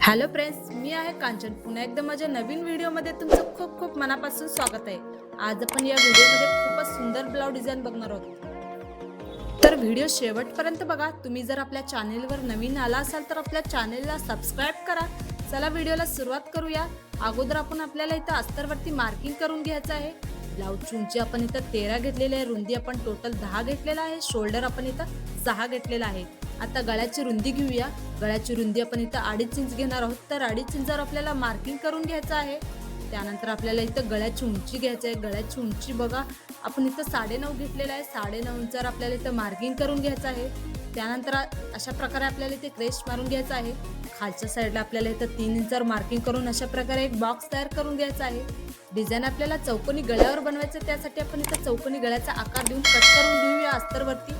Hello friends, मी आहे कांचन. पुन्हा एकदा माझ्या नवीन व्हिडिओमध्ये तुमचं खूप खूप मनापासून स्वागत आहे. आज आपण या व्हिडिओमध्ये खूपच सुंदर ब्लाउज डिझाइन बघणार आहोत. तर व्हिडिओ शेवटपर्यंत बघा. तुम्ही जर आपल्या चॅनेलवर नवीन आला असाल तर आपल्या चॅनेलला सबस्क्राईब करा. चला व्हिडिओला सुरुवात करूया. अगोदर आपण आपल्याला इथं अस्तरवरती मार्किंग करून घ्यायचं आहे. ब्लाउजची उंची आपण इथं 13 घेतलेली आहे, रुंदी आपण टोटल 10 घेतलेला आहे, शोल्डर आपण इथं 6 घेतलेला आहे. आता गळ्याची रुंदी घेऊया. गळ्याची रुंदी आपण इथं 2.5 इंच घेणार आहोत. तर 2.5 इंचावर आपल्याला मार्किंग करून घ्यायचं आहे. त्यानंतर आपल्याला इथं गळ्याची उंची घ्यायची आहे. गळ्याची उंची बघा, आपण इथं 9.5 घेतलेलं आहे. 9.5 इंचावर आपल्याला इथं मार्किंग करून घ्यायचं आहे. त्यानंतर अशा प्रकारे आपल्याला इथे क्रेस्ट मारून घ्यायचा आहे. खालच्या साईडला आपल्याला इथं 3 इंचावर मार्किंग करून अशा प्रकारे एक बॉक्स तयार करून घ्यायचा आहे. डिझाईन आपल्याला चौकोनी गळ्यावर बनवायचं, त्यासाठी आपण इथं चौकोनी गळ्याचा आकार देऊन कट करून घेऊया अस्तरवरती.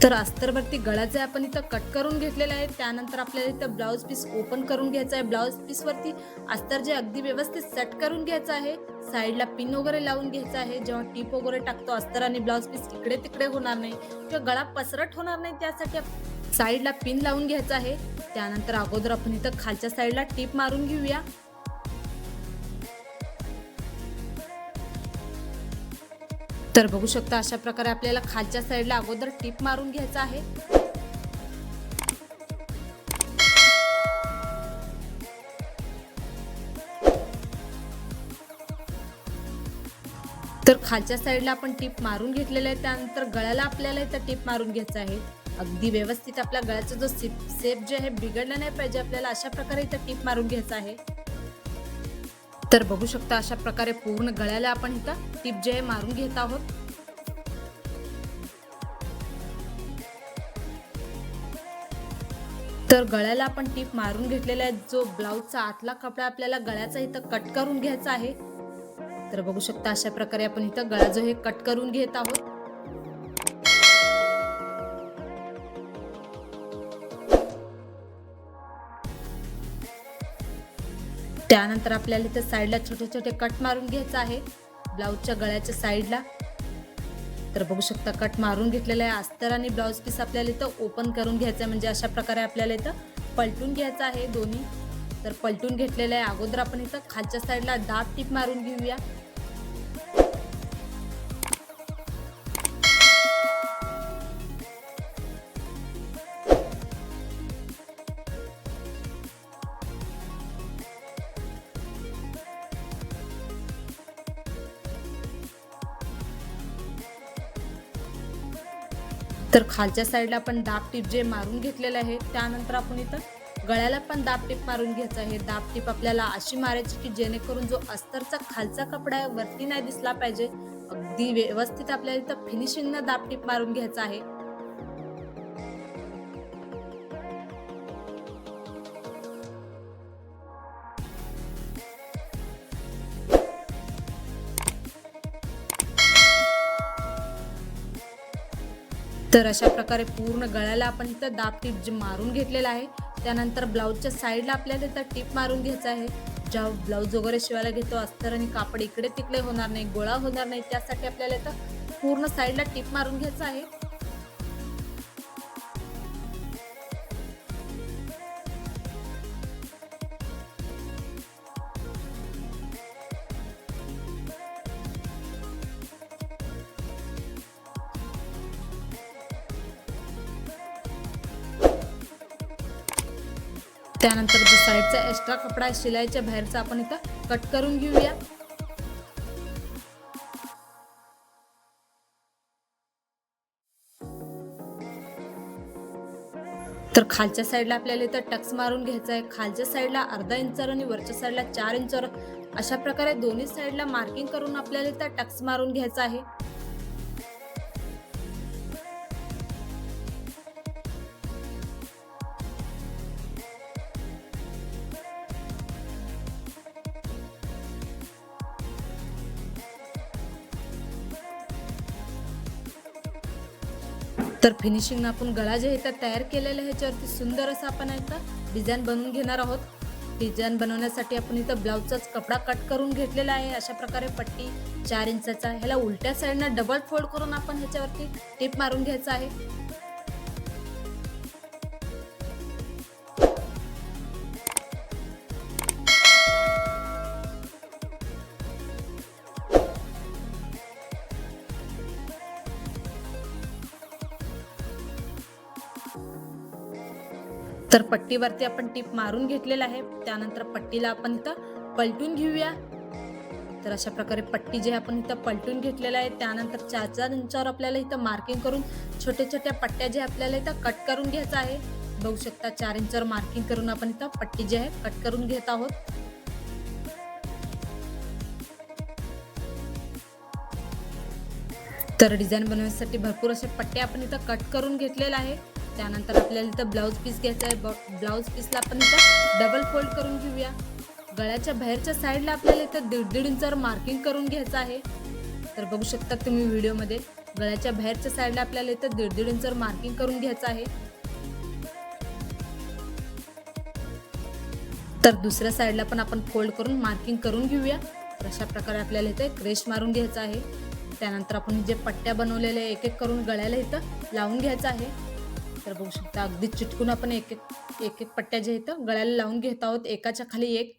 तर अस्तरवरती गळ्याचे आपण इथं कट करून घेतलेलं आहे. त्यानंतर आपल्याला इथं ब्लाऊज पीस ओपन करून घ्यायचा आहे. ब्लाऊज पीसवरती अस्तर जे अगदी व्यवस्थित सेट करून घ्यायचं आहे. साईडला पिन वगैरे लावून घ्यायचं आहे. जेव्हा टीप वगैरे टाकतो अस्तर आणि ब्लाऊज पीस इकडे तिकडे होणार नाही किंवा गळा पसरट होणार नाही, त्यासाठी साईडला पिन लावून घ्यायचं आहे. त्यानंतर अगोदर आपण इथं खालच्या साईडला टीप मारून घेऊया. तर बघू शकता अशा प्रकारे आपल्याला खालच्या साईडला अगोदर टीप मारून घ्यायचा आहे. तर खालच्या साईडला आपण टीप मारून घेतलेलं आहे. त्यानंतर गळ्याला आपल्याला इथं टीप मारून घ्यायचं आहे. अगदी व्यवस्थित आपल्या गळ्याचा जो शेप जे आहे बिघडला नाही पाहिजे, आपल्याला अशा प्रकारे इथं टीप मारून घ्यायचं आहे. तर बघू शकता अशा प्रकारे पूर्ण गळ्याला आपण इथं टीप जे आहे मारून घेत आहोत. तर गळ्याला आपण टीप मारून घेतलेला आहे. जो ब्लाऊजचा आतला कपडा आपल्याला गळ्याचा इथं कट करून घ्यायचा आहे. तर बघू शकता अशा प्रकारे आपण इथं गळा जो हे कट करून घेत आहोत. त्यानंतर आपल्याला इथं साईडला छोटे छोटे कट मारून घ्यायचं आहे ब्लाऊजच्या गळ्याच्या साईडला. तर बघू शकता कट मारून घेतलेला आहे. अस्तर आणि ब्लाऊज पीस आपल्याला इथं ओपन करून घ्यायचं आहे, म्हणजे अशा प्रकारे आपल्याला इथं पलटून घ्यायचं आहे दोन्ही. तर पलटून घेतलेलं आहे. अगोदर आपण इथं खालच्या साईडला दाब टीप मारून घेऊया. तर खालच्या साईडला आपण दाब टीप जे मारून घेतलेलं आहे. त्यानंतर आपण इथं गळ्याला पण दाब टीप मारून घ्यायचं आहे. दाब टीप आपल्याला अशी मारायची की जेणेकरून जो अस्तरचा खालचा कपडा आहे वरती नाही दिसला पाहिजे. अगदी व्यवस्थित आपल्याला इथं फिनिशिंगनं दाब टीप मारून घ्यायचं आहे. तर अशा प्रकारे पूर्ण गळ्याला आपण इथं दाब टीप जे मारून घेतलेला आहे. त्यानंतर ब्लाऊजच्या साईडला आपल्याला इथं टीप मारून घ्यायचं आहे. जेव्हा ब्लाऊज वगैरे शिवायला घेतो अस्तर आणि कापड इकडे तिकडे होणार नाही, गोळा होणार नाही, त्यासाठी आपल्याला इथं पूर्ण साईडला टीप मारून घ्यायचं आहे. त्यानंतर जो साईडचा एक्स्ट्रा कपडा आहे शिलाईच्या बाहेरचा आपण इथं कट करून घेऊया. तर खालच्या साईडला आपल्याला इथं टक्स मारून घ्यायचा आहे. खालच्या साईडला अर्धा इंचावर आणि वरच्या साईडला 4 इंचावर अशा प्रकारे दोन्ही साईडला मार्किंग करून आपल्याला इथं टक्स मारून घ्यायचा आहे. तर फिनिशिंग आपण गळा जे इथं तयार केलेला आहे ह्याच्यावरती सुंदर असं आपण इथं डिझाईन बनवून घेणार आहोत. डिझाईन बनवण्यासाठी आपण इथं ब्लाऊजचाच कपडा कट करून घेतलेला आहे. अशा प्रकारे पट्टी 4 इंचाचा, ह्याला उलट्या साईडनं डबल फोल्ड करून आपण ह्याच्यावरती टिप मारून घ्यायचा आहे. तर पट्टीवरती आपण टीप मारून घेतलेला आहे. त्यानंतर पट्टीला आपण इथं पलटून घेऊया. तर अशा प्रकारे पट्टी जे आपण इथं पलटून घेतलेलं आहे. त्यानंतर 4 इंचावर आपल्याला इथं मार्किंग करून छोट्या छोट्या पट्ट्या जे आपल्याला इथं कट करून घ्यायचं आहे. बघू शकता 4 इंचावर मार्किंग करून आपण इथं पट्टी जी आहे कट करून घेत आहोत. तर डिझाइन बनवण्यासाठी भरपूर असे पट्टे आपण इथं कट करून घेतलेले आहे. त्यानंतर आपल्याला इथं ब्लाऊज पीस घ्यायचा आहे. ब्लाऊज पीसला आपण इथं डबल फोल्ड करून घेऊया. गळ्याच्या बाहेरच्या साईडला आपल्याला इथं 1.5 इंचावर मार्किंग करून घ्यायचं आहे. तर बघू शकता तुम्ही व्हिडिओमध्ये गळ्याच्या बाहेरच्या साईडला आपल्याला इथं 1.5 इंचावर मार्किंग करून घ्यायचं आहे. तर दुसऱ्या साईडला पण आपण फोल्ड करून मार्किंग करून घेऊया. तर अशा प्रकारे आपल्याला इथे क्रेश मारून घ्यायचं आहे. त्यानंतर आपण जे पट्ट्या बनवलेल्या एक एक करून गळ्याला इथं लावून घ्यायचं आहे. तर बघू शकता अगदी चिटकून आपण एक एक पट्ट्या जे इथं गळ्याला लावून घेत आहोत, एकाच्या खाली एक.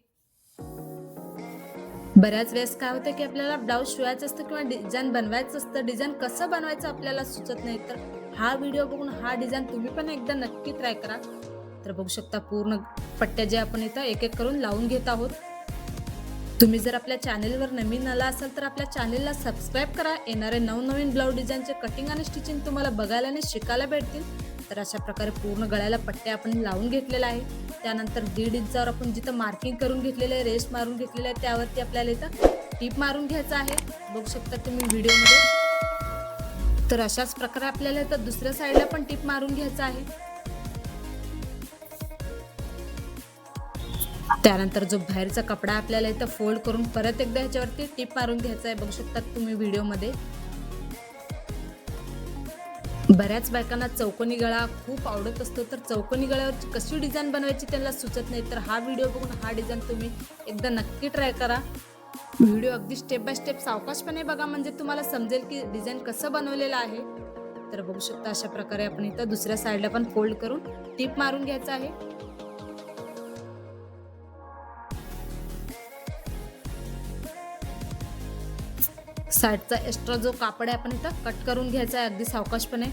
बऱ्याच वेळेस काय होतं की आपल्याला ब्लाऊज शिवायचं असतं किंवा डिझाईन बनवायचं असतं. डिझाईन कसं बनवायचं आपल्याला सुचत नाही. तर हा व्हिडिओ बघून हा डिझाईन तुम्ही पण एकदा नक्की ट्राय करा. तर बघू शकता पूर्ण पट्ट्या जे आपण इथं एक एक करून लावून घेत आहोत. तुम्ही जर आपल्या चॅनेलवर नवीन आला असाल तर आपल्या चॅनेलला सबस्क्राईब करा. येणारे नवनवीन ब्लाऊज डिझाईनचे कटिंग आणि स्टिचिंग तुम्हाला बघायला आणि शिकायला भेटतील. तर अशा प्रकारे पूर्ण गळ्याला पट्ट्या आपण लावून घेतलेला आहे. त्यानंतर 1.5 इंचावर आपण जिथं मार्किंग करून घेतलेलं आहे, रेस्ट मारून घेतलेलं आहे, त्यावरती आपल्याला इथं टीप मारून घ्यायचं आहे. बघू शकता तुम्ही व्हिडिओमध्ये. तर अशाच प्रकारे आपल्याला इथं दुसऱ्या साईडला पण टीप मारून घ्यायचं आहे. त्यानंतर जो बाहेरचा कपडा आपल्याला इथं फोल्ड करून परत एकदा ह्याच्यावरती टीप मारून घ्यायचा आहे. बघू शकता तुम्ही व्हिडिओमध्ये. बऱ्याच बायकांना चौकोनी गळा खूप आवडत असतो. तर चौकोनी गळ्यावरची कशी डिझाईन बनवायची त्यांना सुचत नाही. तर हा व्हिडिओ बघून हा डिझाईन तुम्ही एकदा नक्की ट्राय करा. व्हिडिओ अगदी स्टेप बाय स्टेप सावकाशपणे बघा, म्हणजे तुम्हाला समजेल की डिझाईन कसं बनवलेलं आहे. तर बघू शकता अशा प्रकारे आपण इथं दुसऱ्या साईडला पण फोल्ड करून टीप मारून घ्यायचं आहे. साईडचा एक्स्ट्रा जो कापड आहे आपण इथं कट करून घ्यायचा आहे अगदी सावकाशपणे.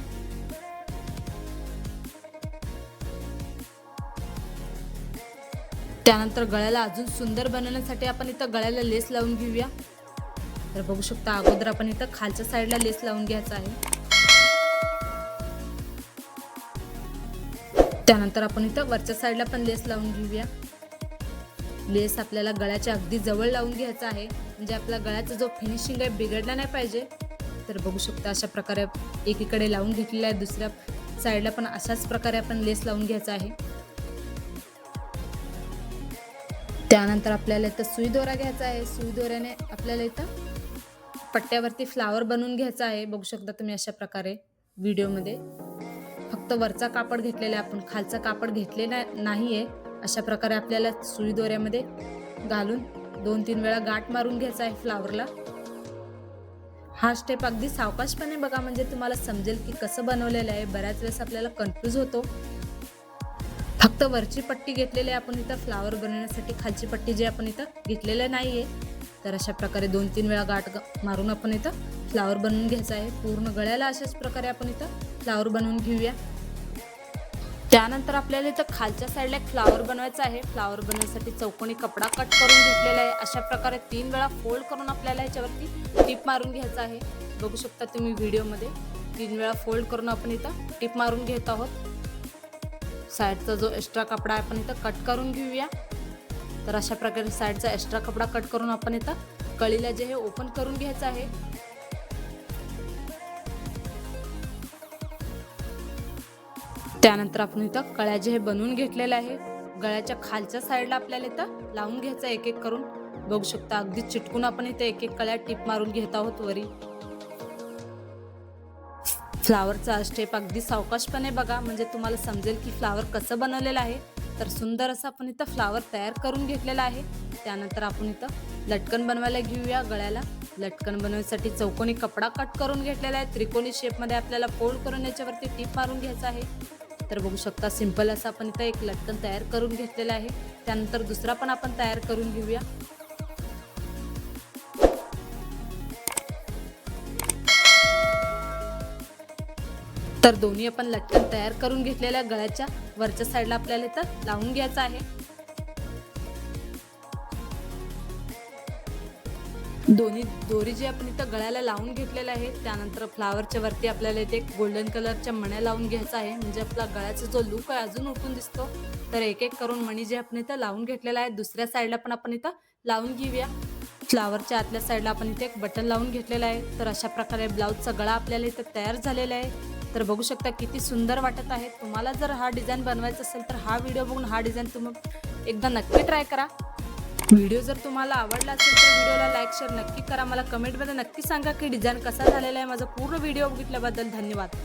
त्यानंतर गळ्याला अजून सुंदर बनवण्यासाठी आपण इथं गळ्याला लेस लावून घेऊया. तर बघू शकता अगोदर आपण इथं खालच्या साईडला लेस लावून घ्यायचा आहे. त्यानंतर आपण इथं वरच्या साईडला पण लेस लावून घेऊया. लेस आपल्याला गळ्याच्या अगदी जवळ लावून घ्यायचा आहे, म्हणजे आपला गळ्याचा जो फिनिशिंग आहे बिघडला नाही पाहिजे. तर बघू शकता अशा प्रकारे एकीकडे लावून घेतलेला आहे, दुसऱ्या साईडला पण अशाच प्रकारे आपण लेस लावून घ्यायचा आहे. त्यानंतर आपल्याला इथं सुई दोरा घ्यायचा आहे. सुई दोऱ्याने आपल्याला इथं पट्ट्यावरती फ्लावर बनवून घ्यायचा आहे. बघू शकता तुम्ही अशा प्रकारे व्हिडिओमध्ये. फक्त वरचा कापड घेतलेला आहे आपण, खालचा कापड घेतलेला नाहीये. अशा प्रकारे आपल्याला सुई दोऱ्यामध्ये घालून 2-3 वेळा गाठ मारून घ्यायचा आहे फ्लावरला. हा स्टेप अगदी सावकाशपणे बघा, म्हणजे तुम्हाला समजेल की कसं बनवलेलं आहे. बऱ्याच वेळेस आपल्याला कन्फ्यूज होतो. फक्त वरची पट्टी घेतलेली आहे आपण इथं फ्लावर बनवण्यासाठी, खालची पट्टी जी आपण इथं घेतलेली नाहीये. तर अशा प्रकारे 2-3 वेळा गाठ मारून आपण इथं फ्लावर बनवून घ्यायचा आहे. पूर्ण गळ्याला अशाच प्रकारे आपण इथं फ्लावर बनवून घेऊया. त्यानंतर आपल्याला इथं खालच्या साईडला एक फ्लावर बनवायचा आहे. फ्लावर बनवण्यासाठी चौकोनी कपडा कट करून घेतलेला आहे. अशा प्रकारे 3 वेळा फोल्ड करून आपल्याला ह्याच्यावरती टीप मारून घ्यायचा आहे. बघू शकता तुम्ही व्हिडिओमध्ये 3 वेळा फोल्ड करून आपण इथं टीप मारून घेत आहोत. साईडचा जो एक्स्ट्रा कपडा आहे आपण इथं कट करून घेऊया. तर अशा प्रकारे साईडचा एक्स्ट्रा कपडा कट करून आपण इथं कळीला जे हे ओपन करून घ्यायचं आहे. त्यानंतर आपण इथं कळ्या जे हे बनवून घेतलेलं आहे, गळ्याच्या खालच्या साईडला आपल्याला इथं लावून घ्यायचं एक एक करून. बघू शकता अगदी चिटकून आपण इथं एक एक कळ्या टीप मारून घेत आहोत वरी. फ्लावरचा स्टेप अगदी सावकाशपणे बघा, म्हणजे तुम्हाला समजेल की फ्लावर कसं बनवलेलं आहे. तर सुंदर असं आपण इथं फ्लावर तयार करून घेतलेला आहे. त्यानंतर आपण इथं लटकन बनवायला घेऊया. गळ्याला लटकन बनवण्यासाठी चौकोनी कपडा कट करून घेतलेला आहे. त्रिकोणी शेपमध्ये आपल्याला फोल्ड करून याच्यावरती टीप मारून घ्यायचं आहे. तर बघू शकता सिंपल असं आपण इथं एक लटकन तयार करून घेतलेला आहे. त्यानंतर दुसरा पण आपण तयार करून घेऊया. तर दोन्ही आपण लटकन तयार करून घेतलेल्या गळ्याच्या वरच्या साईडला आपल्याला इथं लावून घ्यायचं आहे। दोन्ही दोरी जी आपण इथं गळ्याला लावून घेतलेल्या आहे, त्यानंतर फ्लावरच्या वरती आपल्याला इथे गोल्डन कलरच्या मण्या लावून घ्यायचा आहे, म्हणजे आपला गळ्याचा जो लुक आहे अजून उठून दिसतो। तर एक एक करून मणी जे आपण इथं लावून घेतलेला आहे, दुसऱ्या साईडला पण आपण इथं लावून घेऊया। फ्लावरच्या आतल्या साईडला आपण इथे एक बटन लावून घेतलेला आहे। तर अशा प्रकारे ब्लाऊजचा गळा आपल्याला इथं तयार झालेला आहे। तर बघू शकता किती सुंदर वाटत आहे। तुम्हाला जर हा डिझाइन बनवायचा असेल तर हा व्हिडिओ बघून हा डिझाइन तुम्ही एकदा नक्की ट्राय करा। व्हिडिओ जर तुम्हाला आवडला असेल तर व्हिडिओला लाईक शेअर नक्की करा। मला कमेंटमध्ये नक्की सांगा की डिझाइन कसा झालेला आहे। माझा पूर्ण व्हिडिओ बघितल्याबद्दल धन्यवाद।